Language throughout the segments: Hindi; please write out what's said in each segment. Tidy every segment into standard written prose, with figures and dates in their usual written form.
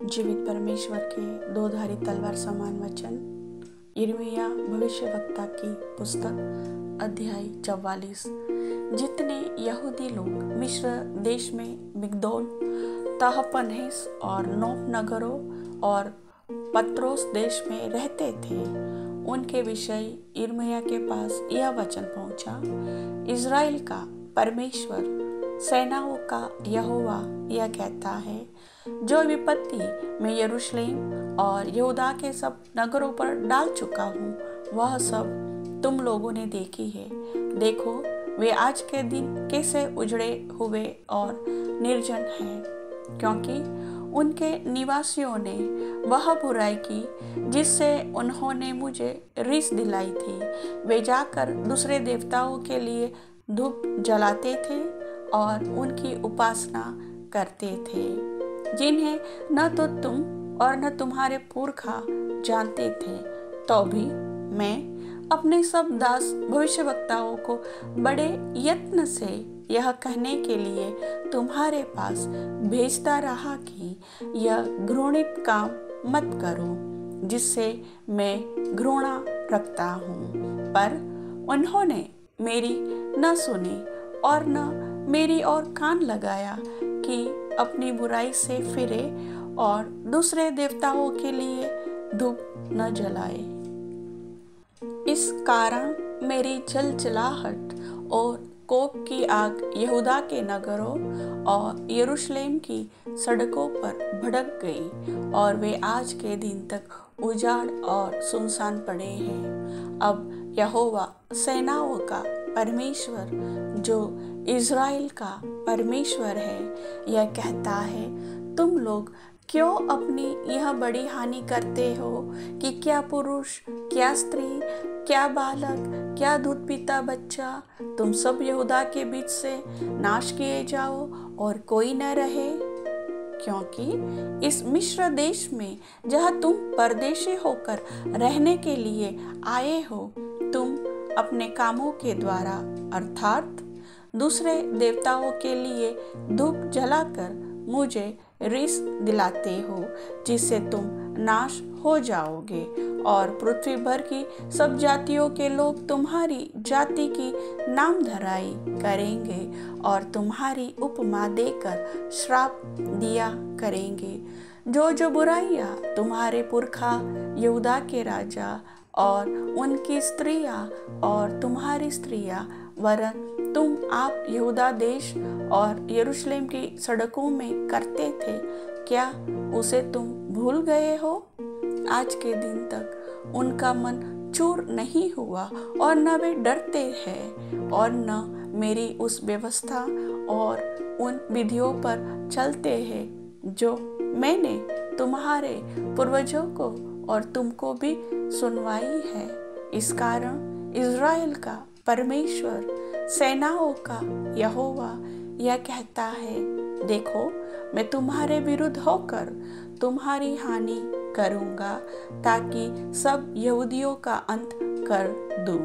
जीवित परमेश्वर के दो धारी तलवार समान वचन। यिर्मयाह भविष्यवक्ता की पुस्तक अध्याय 44। जितने यहूदी लोग मिस्र देश में मिग्दोल, तहपन्हेस और नोप नगरों और पत्रोस देश में रहते थे, उनके विषय यिर्मयाह के पास यह वचन पहुंचा। इज़राइल का परमेश्वर, सेनाओं का यहोवा यह कहता है, जो विपत्ति मैं यरूशलेम और यहूदा के सब नगरों पर डाल चुका हूँ, वह सब तुम लोगों ने देखी है। देखो, वे आज के दिन कैसे उजड़े हुए और निर्जन हैं, क्योंकि उनके निवासियों ने वह बुराई की जिससे उन्होंने मुझे रिस दिलाई थी। वे जाकर दूसरे देवताओं के लिए धूप जलाते थे और उनकी उपासना करते थे, जिन्हें न तो तुम और न तुम्हारे पुरखा जानते थे। तो भी मैं अपने सब दास भविष्यवक्ताओं को बड़े यत्न से यह कहने के लिए तुम्हारे पास भेजता रहा कि यह घृणित काम मत करो, जिससे मैं घृणा रखता हूँ। पर उन्होंने मेरी न सुनी और न मेरी ओर कान लगाया कि अपनी बुराई से फिरे और दूसरे देवताओं के लिए धूप न जलाए। इस कारण मेरी जलजलाहट और कोप की आग यहूदा के नगरों और यरूशलेम की सड़कों पर भड़क गई और वे आज के दिन तक उजाड़ और सुनसान पड़े हैं। अब यहोवा सेनाओं का परमेश्वर, जो इज़राइल का परमेश्वर है, यह कहता है, तुम लोग क्यों अपनी यह बड़ी हानि करते हो कि क्या पुरुष, क्या स्त्री, क्या बालक, क्या दूध पीता बच्चा, तुम सब यहूदा के बीच से नाश किए जाओ और कोई न रहे। क्योंकि इस मिस्र देश में, जहाँ तुम परदेशी होकर रहने के लिए आए हो, तुम अपने कामों के द्वारा अर्थात दूसरे देवताओं के लिए धूप जलाकर मुझे रिस दिलाते हो, जिससे तुम नाश हो जाओगे और पृथ्वी भर की सब जातियों के लोग तुम्हारी जाति की नामधराई करेंगे और तुम्हारी उपमा देकर श्राप दिया करेंगे। जो जो बुराइयां तुम्हारे पुरखा यहूदा के राजा और उनकी स्त्रियां और तुम्हारी स्त्रियां, वरन तुम आप यहूदा देश और यरूशलेम की सड़कों में करते थे, क्या उसे तुम भूल गए हो? आज के दिन तक उनका मन चूर नहीं हुआ और न वे डरते हैं और न मेरी उस व्यवस्था और उन विधियों पर चलते हैं जो मैंने तुम्हारे पूर्वजों को और तुमको भी सुनवाई है। इस कारण इज़राइल का परमेश्वर, सेनाओं का यहोवा यह कहता है, देखो, मैं तुम्हारे विरुद्ध होकर तुम्हारी हानि करूंगा, ताकि सब यहूदियों का अंत कर दूं।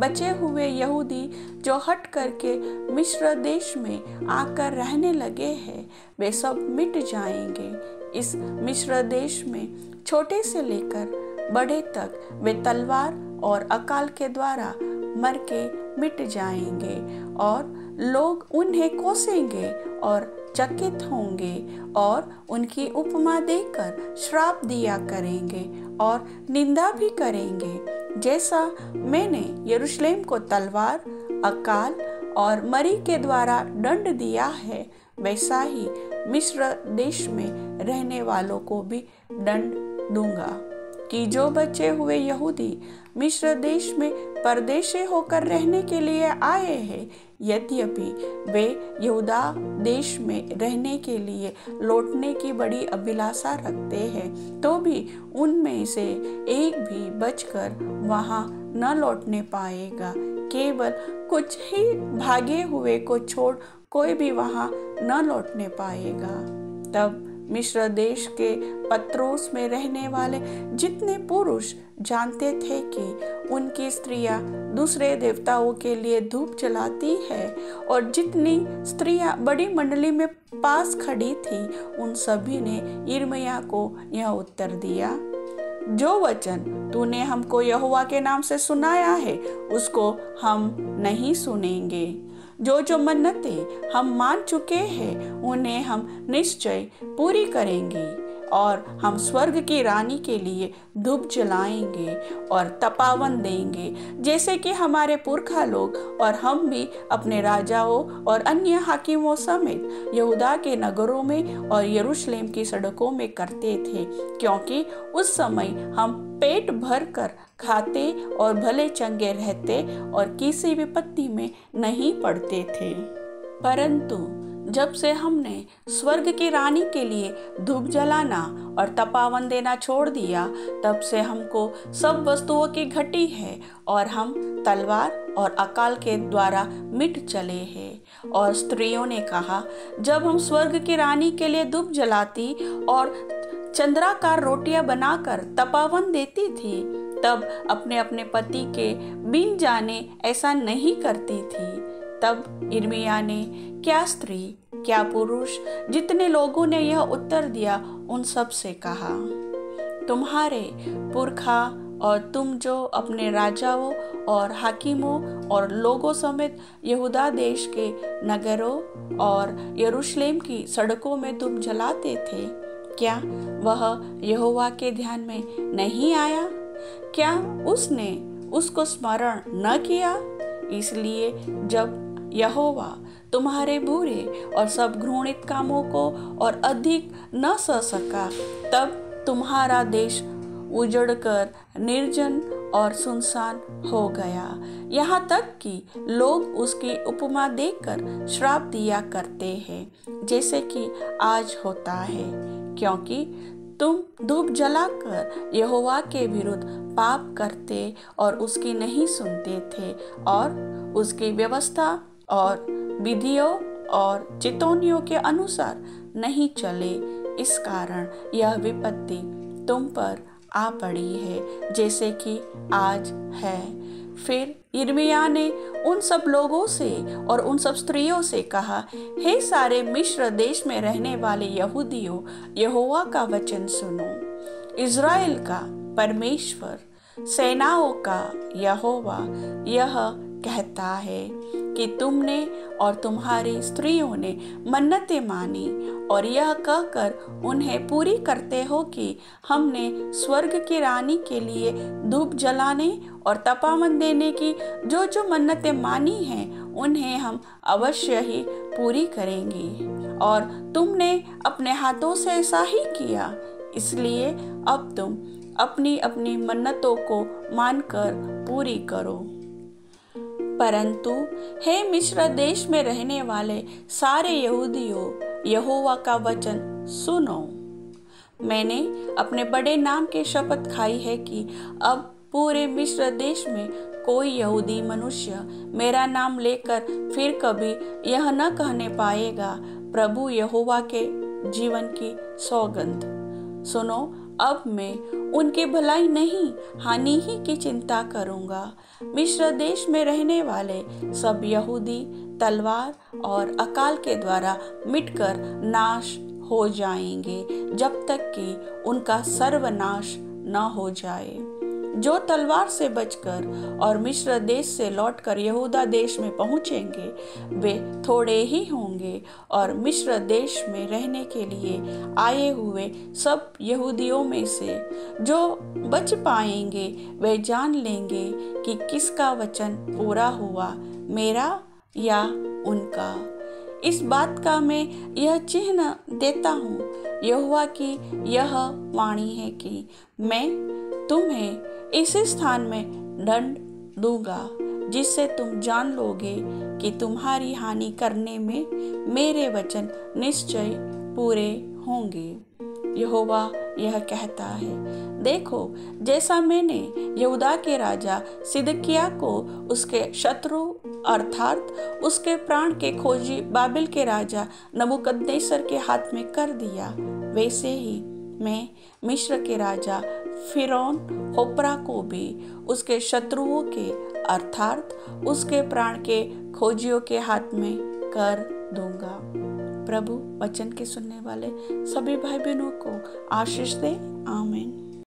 बचे हुए यहूदी जो हट करके मिस्र देश में आकर रहने लगे हैं, वे सब मिट जाएंगे। इस मिस्र देश में छोटे से लेकर बड़े तक वे तलवार और अकाल के द्वारा मर के मिट जाएंगे और लोग उन्हें कोसेंगे और चकित होंगे और उनकी उपमा देकर श्राप दिया करेंगे और निंदा भी करेंगे। जैसा मैंने यरूशलेम को तलवार, अकाल और मरी के द्वारा दंड दिया है, वैसा ही मिस्र देश में रहने वालों को भी दंड दूंगा। कि जो बचे हुए यहूदी मिस्र देश में परदेशी होकर रहने के लिए आए हैं, यद्यपि वे यहूदा देश में रहने के लिए लौटने की बड़ी अभिलाषा रखते हैं, तो भी उनमें से एक भी बचकर वहां न लौटने पाएगा। केवल कुछ ही भागे हुए को छोड़ कोई भी वहां न लौटने पाएगा। तब मिस्र देश के पत्रोस में रहने वाले जितने पुरुष जानते थे कि उनकी स्त्रियां दूसरे देवताओं के लिए धूप जलाती है और जितनी स्त्रियां बड़ी मंडली में पास खड़ी थी, उन सभी ने यिर्मयाह को यह उत्तर दिया, जो वचन तूने हमको यहोवा के नाम से सुनाया है उसको हम नहीं सुनेंगे। जो मन्नतें हम मान चुके हैं उन्हें हम निश्चय पूरी करेंगे और हम स्वर्ग की रानी के लिए धूप जलाएंगे और तपावन देंगे, जैसे कि हमारे पुरखा लोग और हम भी अपने राजाओं और अन्य हाकिमों समेत यहूदा के नगरों में और यरूशलेम की सड़कों में करते थे, क्योंकि उस समय हम पेट भर कर खाते और भले चंगे रहते और किसी विपत्ति में नहीं पड़ते थे। परंतु जब से हमने स्वर्ग की रानी के लिए धूप जलाना और तपावन देना छोड़ दिया, तब से हमको सब वस्तुओं की घटी है और हम तलवार और अकाल के द्वारा मिट चले हैं। और स्त्रियों ने कहा, जब हम स्वर्ग की रानी के लिए धूप जलाती और चंद्राकार रोटियां बनाकर तपावन देती थी, तब अपने अपने पति के बिन जाने ऐसा नहीं करती थी। तब यिर्मयाह ने क्या स्त्री क्या पुरुष जितने लोगों ने यह उत्तर दिया उन सब से कहा, तुम्हारे पुरखा और तुम जो अपने राजाओं और हाकिमों और लोगों समेत यहूदा देश के नगरों और यरूशलेम की सड़कों में धूप जलाते थे, क्या वह यहोवा के ध्यान में नहीं आया? क्या उसने उसको स्मरण न किया? इसलिए जब यहोवा तुम्हारे बुरे और सब घृणित कामों को और अधिक न सह सका, तब तुम्हारा देश उजड़कर निर्जन और सुनसान हो गया, यहाँ तक कि लोग उसकी उपमा देकर श्राप दिया करते हैं, जैसे कि आज होता है, क्योंकि तुम धूप जलाकर यहोवा के विरुद्ध पाप करते और उसकी नहीं सुनते थे और उसकी व्यवस्था और विधियों और चेतावनियों के अनुसार नहीं चले। इस कारण यह विपत्ति तुम पर आ पड़ी है, जैसे कि आज है। फिर यिर्मयाह ने उन सब लोगों से और उन सब स्त्रियों से कहा, हे सारे मिस्र देश में रहने वाले यहूदियों, यहोवा का वचन सुनो। इज़राइल का परमेश्वर, सेनाओं का यहोवा यह कहता है कि तुमने और तुम्हारी स्त्रियों ने मन्नतें मानी और यह कहकर उन्हें पूरी करते हो कि हमने स्वर्ग की रानी के लिए धूप जलाने और तपावन देने की जो मन्नतें मानी हैं उन्हें हम अवश्य ही पूरी करेंगे। और तुमने अपने हाथों से ऐसा ही किया, इसलिए अब तुम अपनी अपनी मन्नतों को मानकर पूरी करो। परंतु हे मिस्र देश में रहने वाले सारे यहूदियों, यहोवा का वचन सुनो। मैंने अपने बड़े नाम की शपथ खाई है कि अब पूरे मिस्र देश में कोई यहूदी मनुष्य मेरा नाम लेकर फिर कभी यह न कहने पाएगा, प्रभु यहोवा के जीवन की सौगंध। सुनो, अब मैं उनकी भलाई नहीं हानि ही की चिंता करूंगा। मिस्र देश में रहने वाले सब यहूदी तलवार और अकाल के द्वारा मिटकर नाश हो जाएंगे, जब तक कि उनका सर्वनाश न हो जाए। जो तलवार से बचकर और मिस्र देश से लौटकर यहूदा देश में पहुंचेंगे वे थोड़े ही होंगे, और मिस्र देश में रहने के लिए आए हुए सब यहूदियों में से जो बच पाएंगे वे जान लेंगे कि किसका वचन पूरा हुआ, मेरा या उनका। इस बात का मैं यह चिन्ह देता हूँ, यहोवा की यह वाणी है कि मैं तुम्हें इसी स्थान में दंड दूंगा, जिससे तुम जान लोगे कि तुम्हारी हानि करने में मेरे वचन निश्चय पूरे होंगे। यहोवा यह कहता है, देखो, जैसा मैंने यहूदा के राजा सिदकिय्याह को उसके शत्रु अर्थात उसके प्राण के खोजी बाबिल के राजा नबूकदनेस्सर के हाथ में कर दिया, वैसे ही मैं मिस्र के राजा फिरौन होपरा को भी उसके शत्रुओं के अर्थात उसके प्राण के खोजियों के हाथ में कर दूंगा। प्रभु वचन के सुनने वाले सभी भाई बहनों को आशीष दे। आमीन।